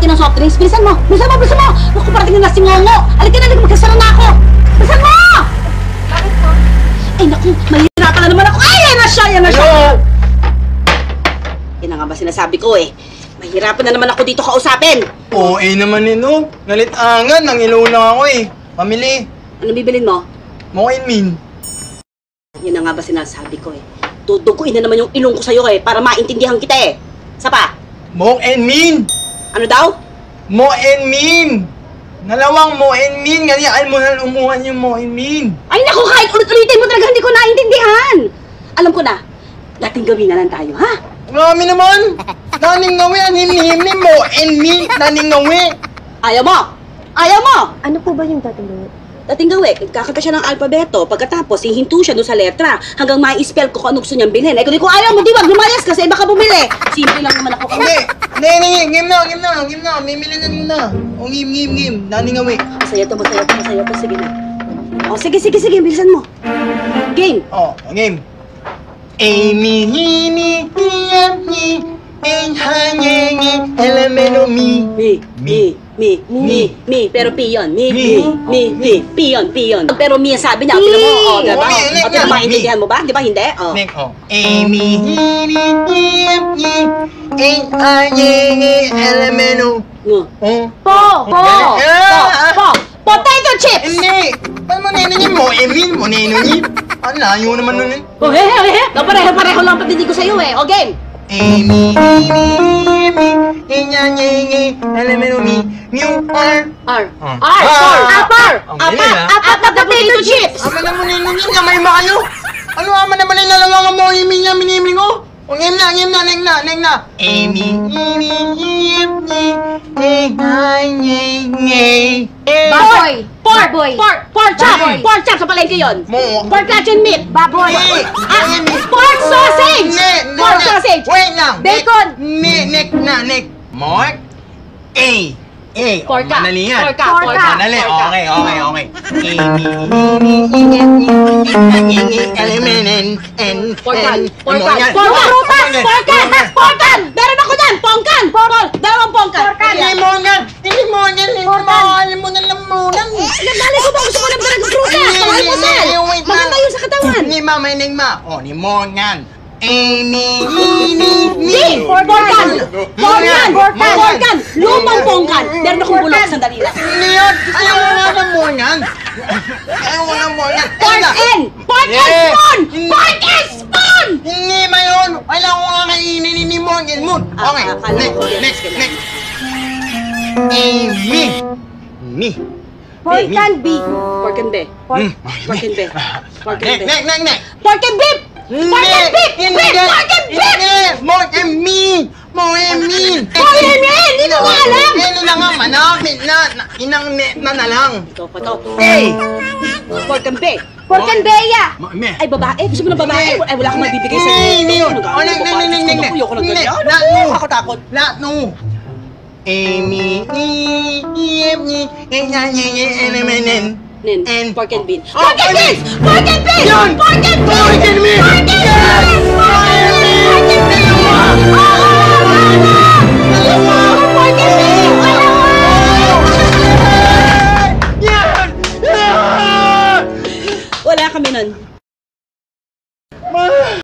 bote ng soft drinks. Bilisan mo! Bilisan mo! Bilisan mo! Naku, parating na si Ngongo! Halika na, magkasara na ako! Bilisan mo! Bakit po? Ay, naku, mahirapan na naman ako. Ay, yan na siya! Yan na siya! Yan na nga ba sinasabi ko eh. Mahirapan na naman ako dito kausapin. Oo, naman no. Nalit-angan, nangilaw lang ako eh. Pamili. Ano bibilin mo? Moinmin. Yan na nga ba sinasabi ko eh. Duduguin na naman yung ilong ko sa'yo eh, para maintindihan kita eh. Isa pa? Moinmin! Ano daw? Moinmin! Nalawang Moinmin! Ganyan mo na umuhan yung Moinmin. Ay naku, kahit ulit-ulitin mo talaga, hindi ko naintindihan. Alam ko na, dating gawin na lang tayo, ha? Marami naman! Naning ngawi, anhim-him ni Moinmin! Naning ngawi! Ayaw mo! Ayaw mo! Ano po ba yung dating gawin? Dating gawi, kakanta siya ng alpabeto. Pagkatapos, hihinto siya doon sa letra hanggang ma-spell ko kung ano gusto niyang bilhin. Eh, kung di ko ayaw mo, di wag lumayas kasi baka bumili. Simple lang naman ako. Hindi! Game na! Mimili na game na! O, game. Naning ngawi. Masaya to. Sige na. O, sige. Bilisan mo. Game. Oh, game. Amy, hini, hiyami, enhanyengi, elemento Mi. Pero piyon. Mi. Piyon. Pero mi ang sabi niya. Tingnan mo. O, diba? O, diba maintindihan mo ba? Di ba hindi? O. Nick, oh. Amy, hini, hiyami, enhanyengi, elemento. Oh. Potato chips! Hindi! Paano mo ninin mo? Emin mo ninin? Ang layo naman nun eh. Oh, pareho lang pagdidig ko sa'yo eh. O, game. Amy, enhanyengi, elemento new R. Apat na potato chips! Ama na mo ninin na may mayo. Ano ama naman yung nalawangan mo Amy niya miniming ko? O game na. Amy, enhanyengi. Baboy! Pork chop sa palengke yun. Pork luncheon meat. Baboy! Pork sausage! Pork sausage! Wait lang! Bacon! Nick. Mark? A. Porka. Madali yan. Porka. Madali. Okay. Porkan. Meron ako dyan! Pongkan! Dalawang pongkan! Hindi Morgan! mo na lamunan! Nagdali ko ba? Gusto ko ng barang prutas! Kawal mo, sir! Maganda yun sa katawan! Ni Ma. O, ni Morgan! Amy! Porkan! Lumang pongkan! Meron akong bulok sa dalila. Hindi yun! Ayaw mo nga ng Morgan! Pork and spoon! Pork and spoon! Hindi ba yun? Kailangan ko nga kainin ni Morgan mo! Okay, next! Amy! Pork and beef! Pork and beef! Pork and beef! Pork and beef! Hindi! Pork and mean! Hindi ko alam! Ano na nga, manakit na! Inang net na lang! Ito pa to. Hey! Pork and beef! Pork and beya! Ay, babae? Gusto mo ng babae? Ay, wala akong mabibigay sa'yo. Hindi yun! Ayoko ng ganyan. Nakakatakot. Lahat no! Amy, And pork and bean. Pork and beans! Pork and beans! Yun! Pork and beans! Pork and beans! Pork and beans!